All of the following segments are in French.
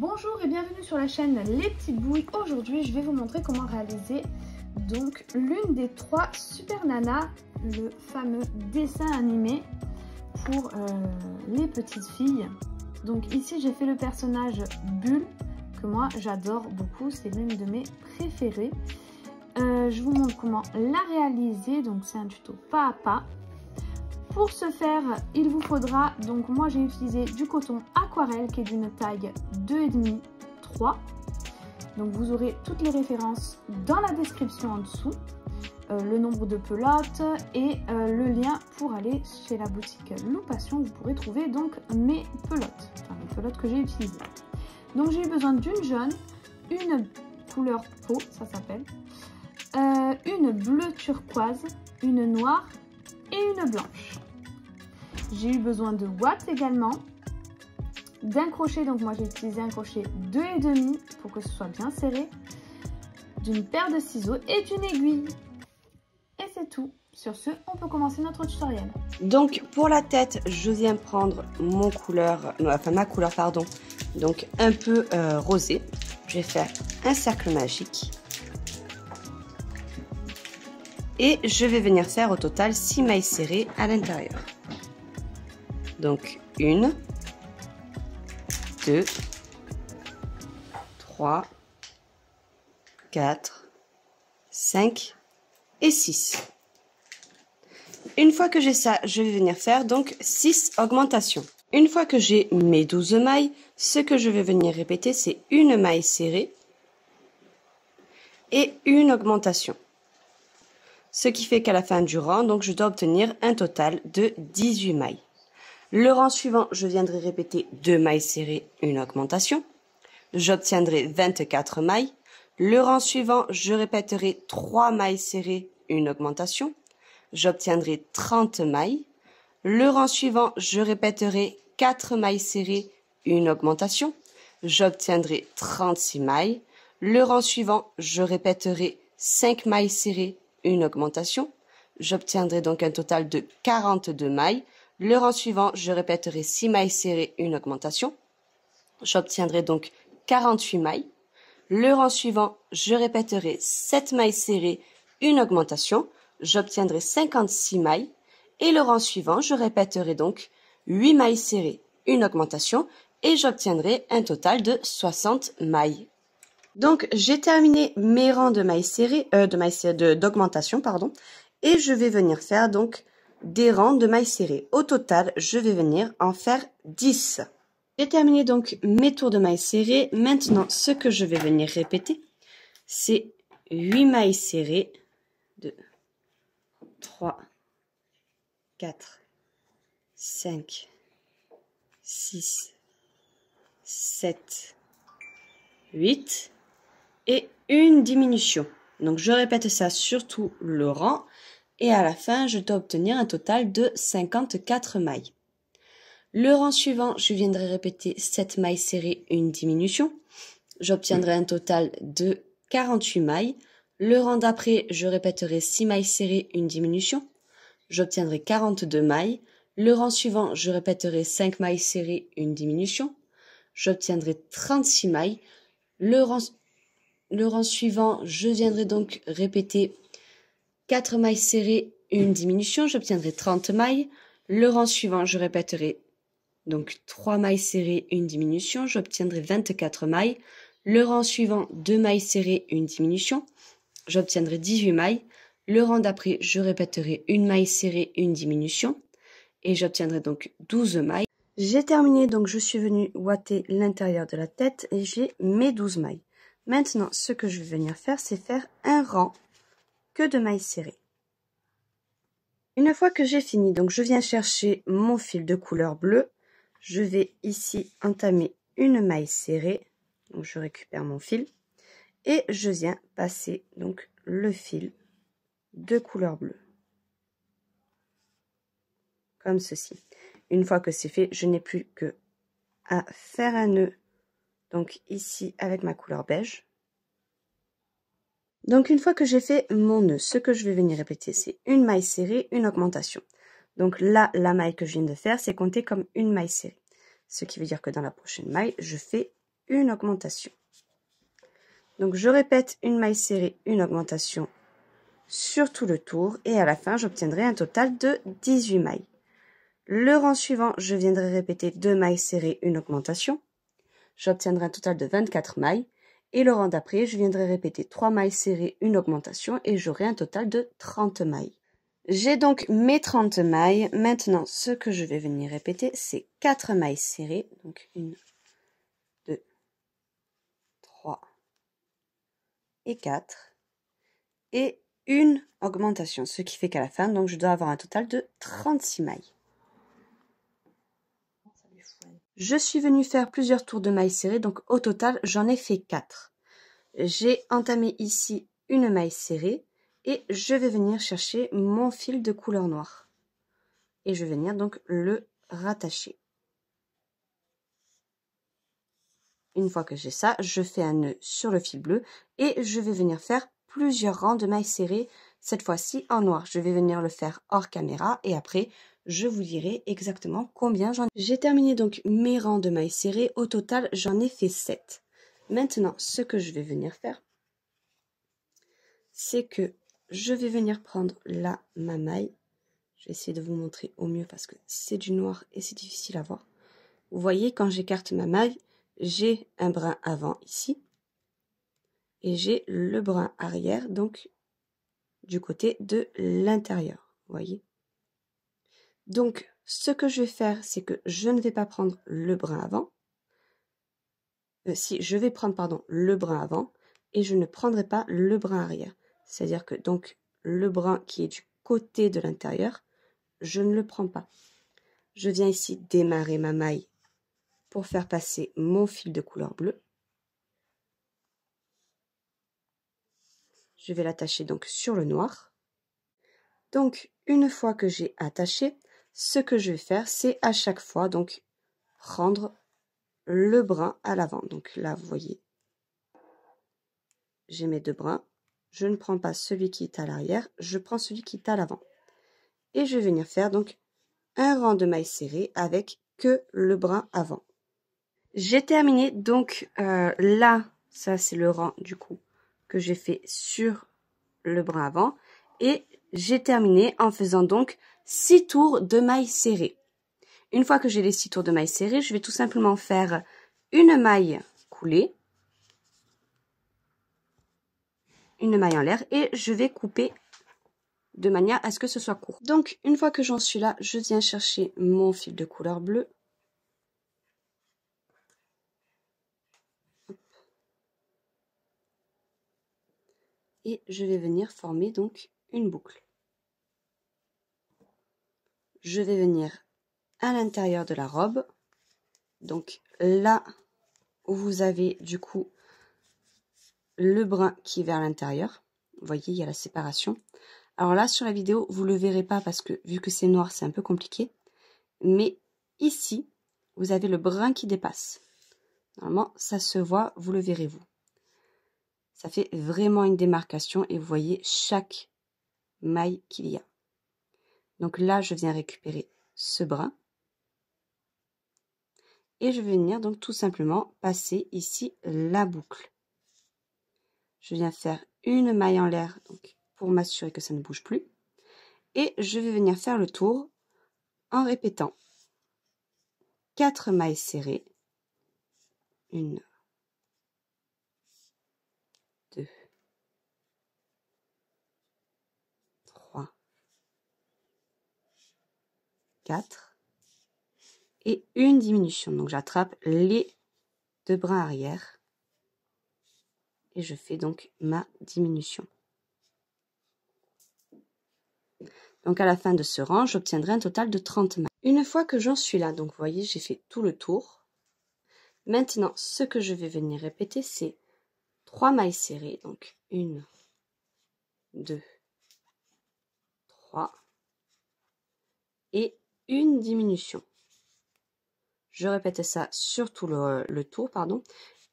Bonjour et bienvenue sur la chaîne Les Petites Bouilles. Aujourd'hui, je vais vous montrer comment réaliser donc l'une des 3 Super Nana, le fameux dessin animé pour les petites filles. Donc ici, j'ai fait le personnage Bulle, que moi j'adore beaucoup, c'est l'une de mes préférées. Je vous montre comment la réaliser, donc c'est un tuto pas à pas. Pour ce faire, il vous faudra, donc moi j'ai utilisé du coton aquarelle qui est d'une taille 2,5, 3. Donc vous aurez toutes les références dans la description en dessous, le nombre de pelotes et le lien pour aller chez la boutique Loupation. Vous pourrez trouver donc mes pelotes, enfin les pelotes que j'ai utilisées. Donc j'ai eu besoin d'une jaune, une couleur peau, ça s'appelle, une bleue turquoise, une noire et une blanche. J'ai eu besoin de watts également, d'un crochet, donc moi j'ai utilisé un crochet 2,5 pour que ce soit bien serré, d'une paire de ciseaux et d'une aiguille. Et c'est tout. Sur ce, on peut commencer notre tutoriel. Donc pour la tête, je viens prendre ma couleur, donc un peu rosé. Je vais faire un cercle magique. Et je vais venir faire au total 6 mailles serrées à l'intérieur. Donc 1, 2, 3, 4, 5 et 6. Une fois que j'ai ça, je vais venir faire donc 6 augmentations. Une fois que j'ai mes 12 mailles, ce que je vais venir répéter, c'est une maille serrée et une augmentation. Ce qui fait qu'à la fin du rang, donc je dois obtenir un total de 18 mailles. Le rang suivant, je viendrai répéter 2 mailles serrées, une augmentation. J'obtiendrai 24 mailles. Le rang suivant, je répéterai 3 mailles serrées, une augmentation. J'obtiendrai 30 mailles. Le rang suivant, je répéterai 4 mailles serrées, une augmentation. J'obtiendrai 36 mailles. Le rang suivant, je répéterai 5 mailles serrées, une augmentation. J'obtiendrai donc un total de 42 mailles. Le rang suivant, je répéterai 6 mailles serrées, une augmentation. J'obtiendrai donc 48 mailles. Le rang suivant, je répéterai 7 mailles serrées, une augmentation. J'obtiendrai 56 mailles. Et le rang suivant, je répéterai donc 8 mailles serrées, une augmentation. Et j'obtiendrai un total de 60 mailles. Donc, j'ai terminé mes rangs de mailles serrées, d'augmentation, pardon. Et je vais venir faire donc des rangs de mailles serrées. Au total, je vais venir en faire 10. J'ai terminé donc mes tours de mailles serrées. Maintenant, ce que je vais venir répéter, c'est 8 mailles serrées. 2, 3, 4, 5, 6, 7, 8 et une diminution. Donc, je répète ça sur tout le rang. Et à la fin, je dois obtenir un total de 54 mailles. Le rang suivant, je viendrai répéter 7 mailles serrées, une diminution. J'obtiendrai un total de 48 mailles. Le rang d'après, je répéterai 6 mailles serrées, une diminution. J'obtiendrai 42 mailles. Le rang suivant, je répéterai 5 mailles serrées, une diminution. J'obtiendrai 36 mailles. Le rang suivant, je viendrai donc répéter 4 mailles serrées, une diminution, j'obtiendrai 30 mailles. Le rang suivant, je répéterai donc 3 mailles serrées, une diminution, j'obtiendrai 24 mailles. Le rang suivant, 2 mailles serrées, une diminution, j'obtiendrai 18 mailles. Le rang d'après, je répéterai une maille serrée, une diminution et j'obtiendrai donc 12 mailles. J'ai terminé, donc je suis venue ouater l'intérieur de la tête et j'ai mes 12 mailles. Maintenant, ce que je vais venir faire, c'est faire un rang que de mailles serrées. Une fois que j'ai fini, donc je viens chercher mon fil de couleur bleue. Je vais ici entamer une maille serrée. Donc je récupère mon fil et je viens passer donc le fil de couleur bleue. Comme ceci. Une fois que c'est fait, je n'ai plus que à faire un nœud. Donc ici avec ma couleur beige. Donc une fois que j'ai fait mon nœud, ce que je vais venir répéter, c'est une maille serrée, une augmentation. Donc là, la maille que je viens de faire, c'est compté comme une maille serrée. Ce qui veut dire que dans la prochaine maille, je fais une augmentation. Donc je répète une maille serrée, une augmentation sur tout le tour et à la fin j'obtiendrai un total de 18 mailles. Le rang suivant, je viendrai répéter 2 mailles serrées, une augmentation. J'obtiendrai un total de 24 mailles. Et le rang d'après, je viendrai répéter 3 mailles serrées, une augmentation et j'aurai un total de 30 mailles. J'ai donc mes 30 mailles. Maintenant, ce que je vais venir répéter, c'est 4 mailles serrées. Donc 1, 2, 3 et 4. Et une augmentation, ce qui fait qu'à la fin, donc je dois avoir un total de 36 mailles. Je suis venue faire plusieurs tours de mailles serrées, donc au total, j'en ai fait 4. J'ai entamé ici une maille serrée et je vais venir chercher mon fil de couleur noire. Et je vais venir donc le rattacher. Une fois que j'ai ça, je fais un nœud sur le fil bleu et je vais venir faire plusieurs rangs de mailles serrées, cette fois-ci en noir. Je vais venir le faire hors caméra et après, je vous dirai exactement combien j'en ai. J'ai terminé donc mes rangs de mailles serrées. Au total, j'en ai fait 7. Maintenant, ce que je vais venir faire, c'est que je vais venir prendre là ma maille. Je vais essayer de vous montrer au mieux parce que c'est du noir et c'est difficile à voir. Vous voyez, quand j'écarte ma maille, j'ai un brin avant ici et j'ai le brin arrière, donc du côté de l'intérieur. Vous voyez? Donc, ce que je vais faire, c'est que je ne vais pas prendre le brin avant. Si, je vais prendre, pardon, le brin avant et je ne prendrai pas le brin arrière. C'est-à-dire que donc le brin qui est du côté de l'intérieur, je ne le prends pas. Je viens ici démarrer ma maille pour faire passer mon fil de couleur bleue. Je vais l'attacher donc sur le noir. Donc, une fois que j'ai attaché, ce que je vais faire, c'est à chaque fois donc prendre le brin à l'avant. Donc là, vous voyez, j'ai mes 2 brins. Je ne prends pas celui qui est à l'arrière, je prends celui qui est à l'avant. Et je vais venir faire donc un rang de mailles serrées avec que le brin avant. J'ai terminé donc là, ça c'est le rang du coup que j'ai fait sur le brin avant. Et j'ai terminé en faisant donc 6 tours de mailles serrées. Une fois que j'ai les 6 tours de mailles serrées, je vais tout simplement faire une maille coulée, une maille en l'air et je vais couper de manière à ce que ce soit court. Donc une fois que j'en suis là, je viens chercher mon fil de couleur bleue. Et je vais venir former donc une boucle. Je vais venir à l'intérieur de la robe, donc là où vous avez du coup le brin qui est vers l'intérieur. Vous voyez, il y a la séparation. Alors là, sur la vidéo, vous ne le verrez pas parce que vu que c'est noir, c'est un peu compliqué. Mais ici, vous avez le brin qui dépasse. Normalement, ça se voit, vous le verrez vous. Ça fait vraiment une démarcation et vous voyez chaque maille qu'il y a. Donc là, je viens récupérer ce brin. Et je vais venir donc tout simplement passer ici la boucle. Je viens faire une maille en l'air donc pour m'assurer que ça ne bouge plus. Et je vais venir faire le tour en répétant 4 mailles serrées. 1, 2, 3, 4 et une diminution. Donc j'attrape les 2 brins arrière et je fais donc ma diminution. Donc à la fin de ce rang, j'obtiendrai un total de 30 mailles. Une fois que j'en suis là, donc vous voyez, j'ai fait tout le tour. Maintenant, ce que je vais venir répéter, c'est 3 mailles serrées. Donc 1, 2, 3 et une diminution. Je répète ça sur tout le tour, pardon,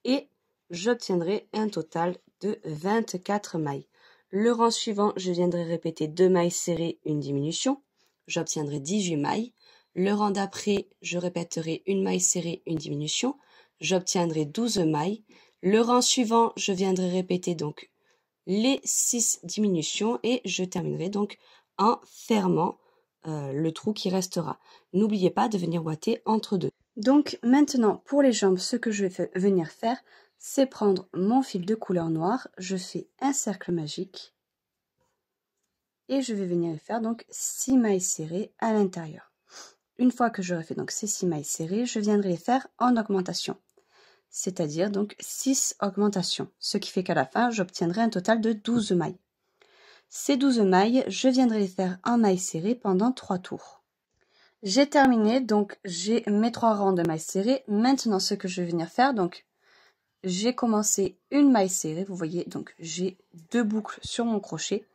et j'obtiendrai un total de 24 mailles. Le rang suivant, je viendrai répéter 2 mailles serrées, une diminution. J'obtiendrai 18 mailles. Le rang d'après, je répéterai une maille serrée, une diminution. j'obtiendrai 12 mailles. Le rang suivant, je viendrai répéter donc les 6 diminutions et je terminerai donc en fermant le trou qui restera. N'oubliez pas de venir ouater entre deux. Donc maintenant pour les jambes, ce que je vais venir faire, c'est prendre mon fil de couleur noire, je fais un cercle magique et je vais venir faire donc 6 mailles serrées à l'intérieur. Une fois que j'aurai fait donc ces 6 mailles serrées, je viendrai les faire en augmentation, c'est-à-dire donc 6 augmentations, ce qui fait qu'à la fin, j'obtiendrai un total de 12 mailles. Ces 12 mailles, je viendrai les faire en mailles serrées pendant 3 tours. J'ai terminé, donc j'ai mes 3 rangs de mailles serrées. Maintenant, ce que je vais venir faire, donc j'ai commencé une maille serrée, vous voyez, donc j'ai 2 boucles sur mon crochet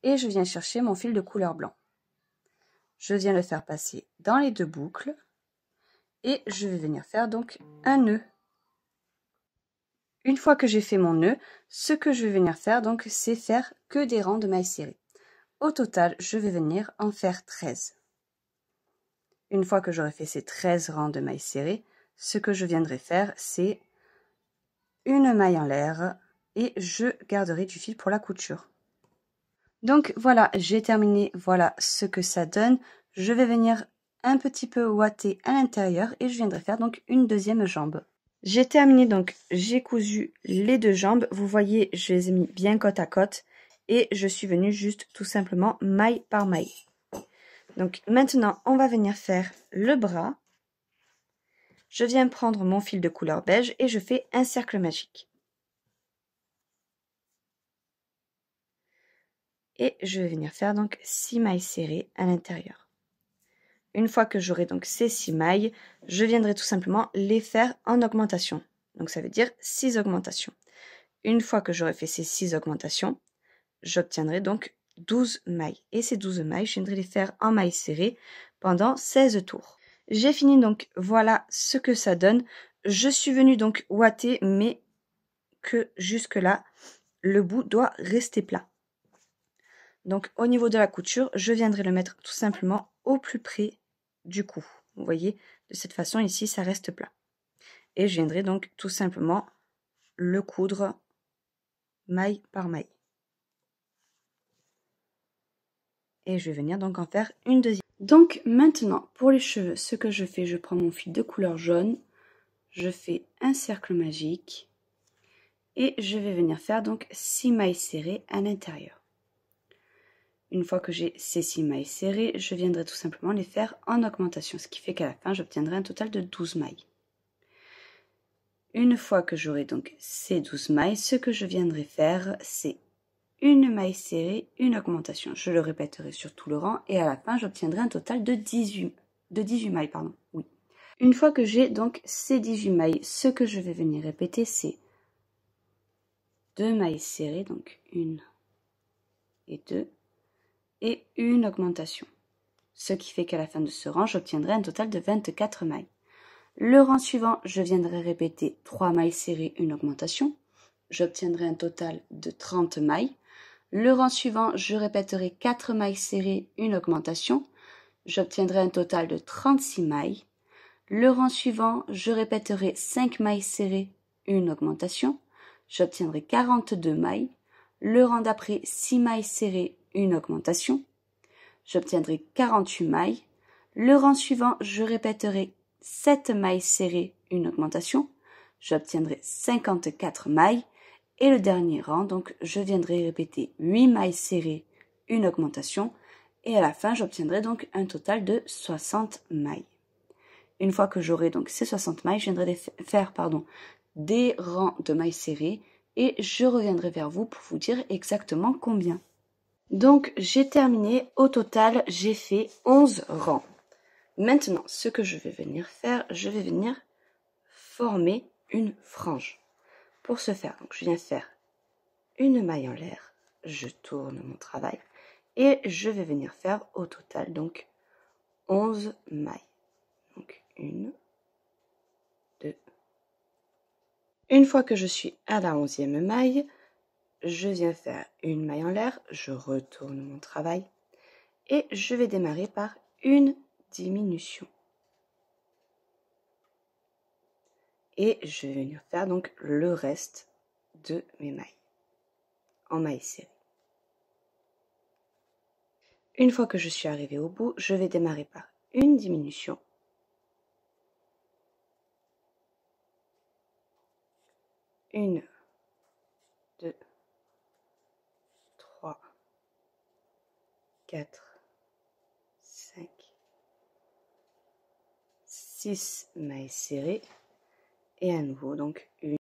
et je viens chercher mon fil de couleur blanc. Je viens le faire passer dans les 2 boucles et je vais venir faire donc un nœud. Une fois que j'ai fait mon nœud, ce que je vais venir faire donc c'est faire que des rangs de mailles serrées. Au total, je vais venir en faire 13. Une fois que j'aurai fait ces 13 rangs de mailles serrées, ce que je viendrai faire c'est une maille en l'air et je garderai du fil pour la couture. Donc voilà, j'ai terminé, voilà ce que ça donne. Je vais venir un petit peu ouater à l'intérieur et je viendrai faire donc une deuxième jambe. J'ai terminé, donc j'ai cousu les 2 jambes. Vous voyez, je les ai mis bien côte à côte et je suis venue juste tout simplement maille par maille. Donc maintenant, on va venir faire le bras. Je viens prendre mon fil de couleur beige et je fais un cercle magique. Et je vais venir faire donc 6 mailles serrées à l'intérieur. Une fois que j'aurai donc ces 6 mailles, je viendrai tout simplement les faire en augmentation. Donc ça veut dire 6 augmentations. Une fois que j'aurai fait ces 6 augmentations, j'obtiendrai donc 12 mailles. Et ces 12 mailles, je viendrai les faire en mailles serrées pendant 16 tours. J'ai fini, donc voilà ce que ça donne. Je suis venue donc ouater, mais que jusque là, le bout doit rester plat. Donc au niveau de la couture, je viendrai le mettre tout simplement au plus près du cou. Vous voyez, de cette façon ici, ça reste plat. Et je viendrai donc tout simplement le coudre maille par maille. Et je vais venir donc en faire une deuxième. Donc maintenant, pour les cheveux, ce que je fais, je prends mon fil de couleur jaune, je fais un cercle magique et je vais venir faire donc 6 mailles serrées à l'intérieur. Une fois que j'ai ces 6 mailles serrées, je viendrai tout simplement les faire en augmentation, ce qui fait qu'à la fin, j'obtiendrai un total de 12 mailles. Une fois que j'aurai donc ces 12 mailles, ce que je viendrai faire, c'est une maille serrée, une augmentation. Je le répéterai sur tout le rang et à la fin, j'obtiendrai un total de 18 mailles. Pardon. Oui. Une fois que j'ai donc ces 18 mailles, ce que je vais venir répéter, c'est 2 mailles serrées, donc 1 et 2, et une augmentation. Ce qui fait qu'à la fin de ce rang, j'obtiendrai un total de 24 mailles. Le rang suivant, je viendrai répéter 3 mailles serrées, une augmentation. J'obtiendrai un total de 30 mailles. Le rang suivant, je répéterai 4 mailles serrées, une augmentation. J'obtiendrai un total de 36 mailles. Le rang suivant, je répéterai 5 mailles serrées, une augmentation. J'obtiendrai 42 mailles. Le rang d'après, 6 mailles serrées, une augmentation. J'obtiendrai 48 mailles. Le rang suivant, je répéterai 7 mailles serrées, une augmentation. J'obtiendrai 54 mailles. Et le dernier rang, donc je viendrai répéter 8 mailles serrées, une augmentation. Et à la fin, j'obtiendrai donc un total de 60 mailles. Une fois que j'aurai donc ces 60 mailles, je viendrai faire des rangs de mailles serrées et je reviendrai vers vous pour vous dire exactement combien. Donc j'ai terminé, au total j'ai fait 11 rangs. Maintenant ce que je vais venir faire, je vais venir former une frange. Pour ce faire, donc je viens faire une maille en l'air, je tourne mon travail et je vais venir faire au total donc 11 mailles. Donc 1, 2. Une fois que je suis à la 11e maille, je viens faire une maille en l'air, je retourne mon travail et je vais démarrer par une diminution. et je vais venir faire donc le reste de mes mailles en mailles serrées. Une fois que je suis arrivée au bout, je vais démarrer par une diminution. Une, 2, 3, 4, 5, 6 mailles serrées et à nouveau donc une